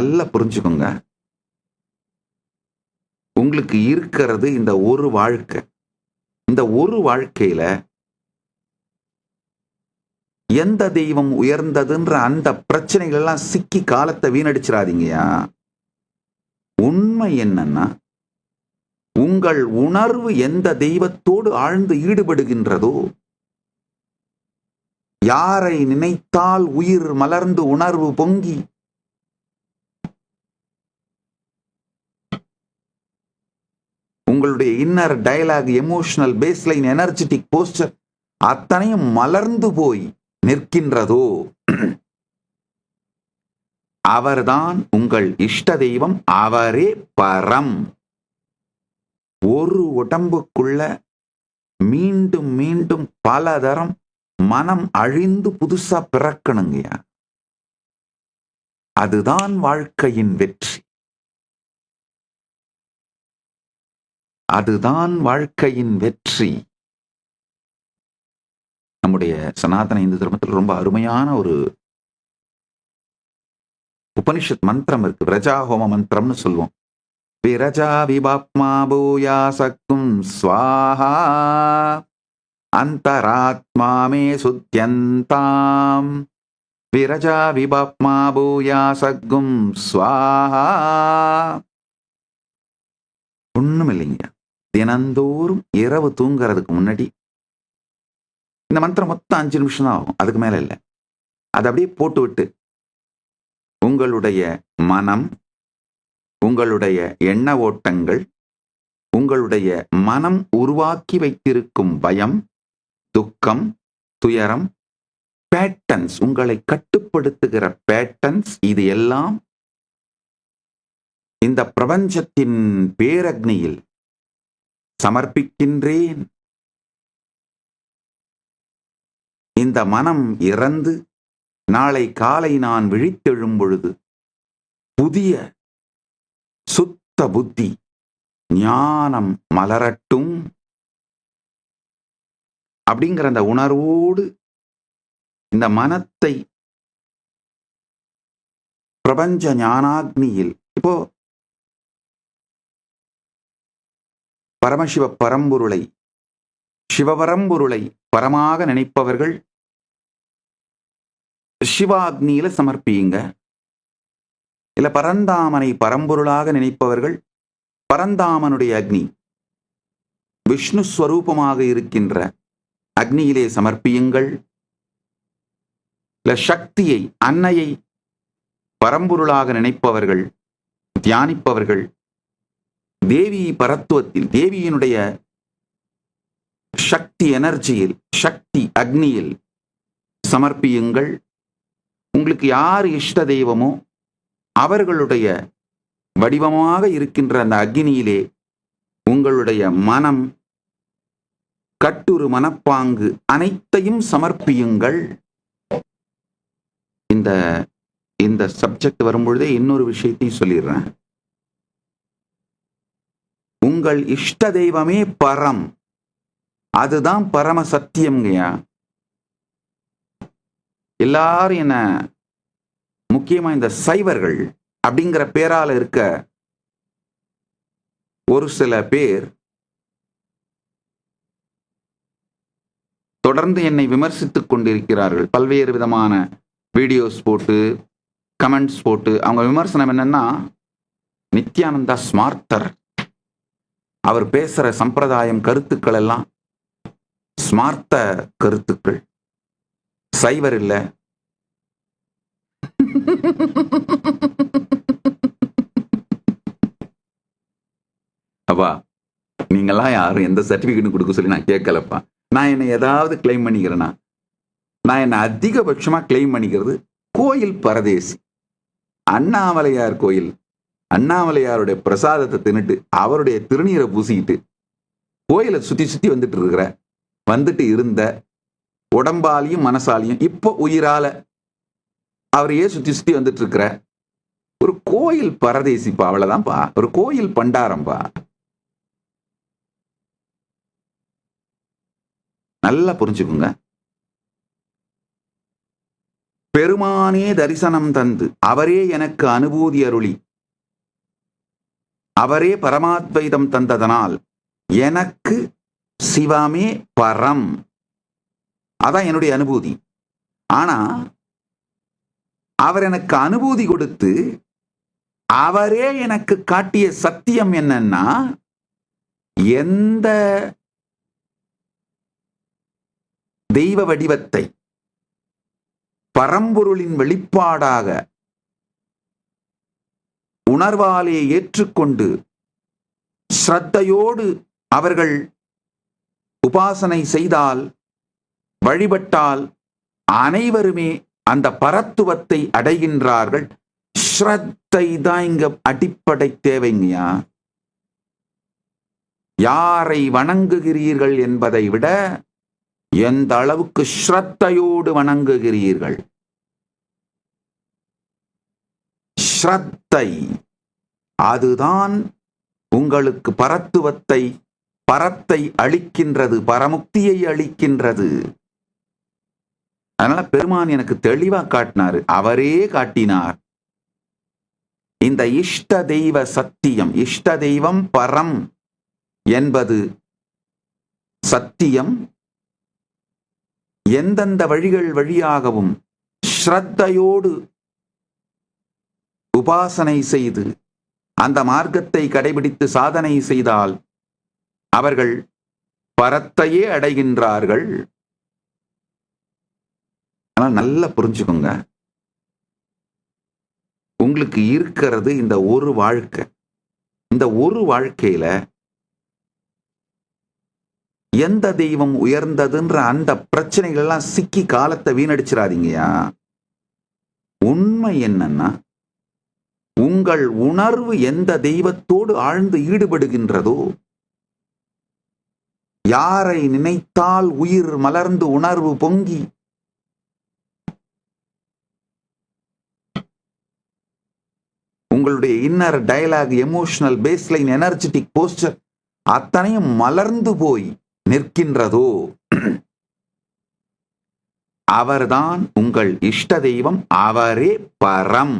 நல்லா புரிஞ்சுக்கோங்க. உங்களுக்கு இருக்கிறது இந்த ஒரு வாழ்க்கை. இந்த ஒரு வாழ்க்கையில எந்த தெய்வம் உயர்ந்ததுன்ற அந்த பிரச்சனைகள் எல்லாம் சிக்கி காலத்தை வீணடிச்சிடாதீங்கயா. உண்மை என்னன்னா, உங்கள் உணர்வு எந்த தெய்வத்தோடு ஆழ்ந்து ஈடுபடுகின்றதோ, யாரை நினைத்தால் உயிர் மலர்ந்து உணர்வு பொங்கி உங்களுடைய inner dialogue, emotional baseline, energetic posture அத்தனையும் மலர்ந்து போய் நிற்கின்றதோ அவர்தான் உங்கள் இஷ்ட தெய்வம். அவரே பரம். ஒரு உடம்புக்குள்ள மீண்டும் மீண்டும் பலதரம் மனம் அழிந்து புதுசா பிறக்கணுங்கயா. அதுதான் வாழ்க்கையின் வெற்றி. அதுதான் வாழ்க்கையின் வெற்றி. நம்முடைய சனாதன இந்து தர்மத்தில் ரொம்ப அருமையான ஒரு உபனிஷத் மந்திரம் இருக்கு. விரஜாஹோம மந்திரம்னு சொல்லுவோம். விரஜா விபாப்மா பூயா சக்கும் ஸ்வாஹா அந்தராத்மா மே சுத்யந்தாம். விரஜா விபாப்மா பூயா சக்கும் ஸ்வாஹா. ஒண்ணும் இல்லைங்க. தினந்தோறும் இரவு தூங்குறதுக்கு முன்னாடி இந்த மந்திரம் மொத்தம் 5 நிமிஷம் தான் ஆகும், அதுக்கு மேல இல்லை. அதை அப்படியே போட்டு விட்டு உங்களுடைய மனம், உங்களுடைய எண்ண ஓட்டங்கள், உங்களுடைய மனம் உருவாக்கி வைத்திருக்கும் பயம், துக்கம், துயரம், பேட்டர்ன்ஸ், உங்களை கட்டுப்படுத்துகிற பேட்டர்ன்ஸ், இது எல்லாம் இந்த பிரபஞ்சத்தின் பேரக்னியில் சமர்ப்பிக்கின்றேன். இந்த மனம் இறந்து நாளை காலை நான் விழித்தெழும் பொழுது புதிய சுத்த புத்தி ஞானம் மலரட்டும் அப்படிங்கிற அந்த உணர்வோடு இந்த மனத்தை பிரபஞ்ச ஞானாக்னியில், இப்போ பரமசிவ பரம்பொருளை, சிவபரம்பொருளை பரமாக நினைப்பவர்கள் சிவாக்னியில சமர்ப்பியுங்க. இல்ல பரந்தாமனை பரம்பொருளாக நினைப்பவர்கள் பரந்தாமனுடைய அக்னி, விஷ்ணு ஸ்வரூபமாக இருக்கின்ற அக்னியிலே சமர்ப்பியுங்கள். இல்ல சக்தியை, அன்னையை பரம்பொருளாக நினைப்பவர்கள், தியானிப்பவர்கள் தேவி பரத்துவத்தில், தேவியினுடைய சக்தி எனர்ஜியில், சக்தி அக்னியில் சமர்ப்பியுங்கள். உங்களுக்கு யார் இஷ்ட தெய்வமோ அவர்களுடைய வடிவமாக இருக்கின்ற அந்த அக்னியிலே உங்களுடைய மனம், கட்டுரு மனப்பாங்கு அனைத்தையும் சமர்ப்பியுங்கள். இந்த சப்ஜெக்ட் வரும்பொழுதே இன்னொரு விஷயத்தையும் சொல்லிடுறேன். உங்கள் இஷ்ட தெய்வமே பரம். அதுதான் பரம சத்தியம்ங்கயா. எல்லாரும் என்ன முக்கியமா இந்த சைவர்கள் அப்படிங்கிற பேரால இருக்க ஒரு சில பேர் தொடர்ந்து என்னை விமர்சித்துக் கொண்டிருக்கிறார்கள். பல்வேறு விதமான வீடியோஸ் போட்டு, கமெண்ட்ஸ் போட்டு. அவங்க விமர்சனம் என்னன்னா, நித்யானந்தா ஸ்மார்த்தர், அவர் பேசுற சம்பிரதாயம் கருத்துக்கள் எல்லாம் ஸ்மார்த்த கருத்துக்கள், சைவர் இல்ல. அப்பா, நீங்கெல்லாம் யாரும் எந்த சர்டிபிகேட்டும் கொடுக்க சொல்லி நான் கேட்கலப்பா. நான் என்னை ஏதாவது கிளைம் பண்ணிக்கிறேன்னா, நான் என்னை அதிகபட்சமா கிளைம் பண்ணிக்கிறது கோயில் பரதேசி. அண்ணாமலையார் கோயில், அண்ணாமலையாருடைய பிரசாதத்தை தின்னுட்டு அவருடைய திருநீரை பூசிக்கிட்டு கோயிலை சுத்தி சுத்தி வந்துட்டு இருந்த உடம்பாலையும் மனசாலையும் இப்போ உயிரால அவரையே சுத்தி சுத்தி வந்துட்டு இருக்கிற ஒரு கோயில் பரதேசிப்பா. அவ்வளவுதான்ப்பா, ஒரு கோயில் பண்டாரம்பா. நல்லா புரிஞ்சுக்குங்க. பெருமானே தரிசனம் தந்து அவரே எனக்கு அனுபூதி அருளி அவரே பரமாத்வைதம் தந்ததனால் எனக்கு சிவமே பரம். அதான் என்னுடைய அனுபூதி. ஆனா அவர் எனக்கு அனுபூதி கொடுத்து அவரே எனக்கு காட்டிய சத்தியம் என்னன்னா, எந்த தெய்வ வடிவத்தை பரம்பொருளின் வெளிப்பாடாக உணர்வாலே ஏற்றுக்கொண்டு ஸ்ரத்தையோடு அவர்கள் உபாசனை செய்தால், வழிபட்டால் அனைவருமே அந்த பரத்துவத்தை அடைகின்றார்கள். ஸ்ரத்தை தான் இங்க அடிப்படை தேவைங்கயா. யாரை வணங்குகிறீர்கள் என்பதை விட எந்த அளவுக்கு ஸ்ரத்தையோடு வணங்குகிறீர்கள். ஸ்ரத்தை அதுதான் உங்களுக்கு பரத்தை அளிக்கின்றது, பரமுக்தியை அளிக்கின்றது. அதனால பெருமான் எனக்கு தெளிவா காட்டினாரு, அவரே காட்டினார். இந்த இஷ்ட தெய்வ சத்தியம், இஷ்ட தெய்வம் பரம் என்பது சத்தியம். எந்தெந்த வழிகள் வழியாகவும் ஸ்ரத்தையோடு உபாசனை செய்து அந்த மார்க்கத்தை கடைபிடித்து சாதனை செய்தால் அவர்கள் பரத்தையே அடைகின்றார்கள். ஆனா நல்லா புரிஞ்சுக்கோங்க, உங்களுக்கு இருக்கிறது இந்த ஒரு வாழ்க்கை. இந்த ஒரு வாழ்க்கையில எந்த தெய்வம் உயர்ந்ததுன்ற அந்த பிரச்சனைகள் எல்லாம் சிக்கி காலத்தை வீணடிச்சிடாதீங்கயா. உண்மை என்னன்னா, உங்கள் உணர்வு எந்த தெய்வத்தோடு ஆழ்ந்து ஈடுபடுகின்றதோ, யாரை நினைத்தால் உயிர் மலர்ந்து உணர்வு பொங்கி உங்களுடைய inner dialogue, emotional baseline, energetic posture அத்தனையும் மலர்ந்து போய் நிற்கின்றதோ அவர்தான் உங்கள் இஷ்ட தெய்வம். அவரே பரம்.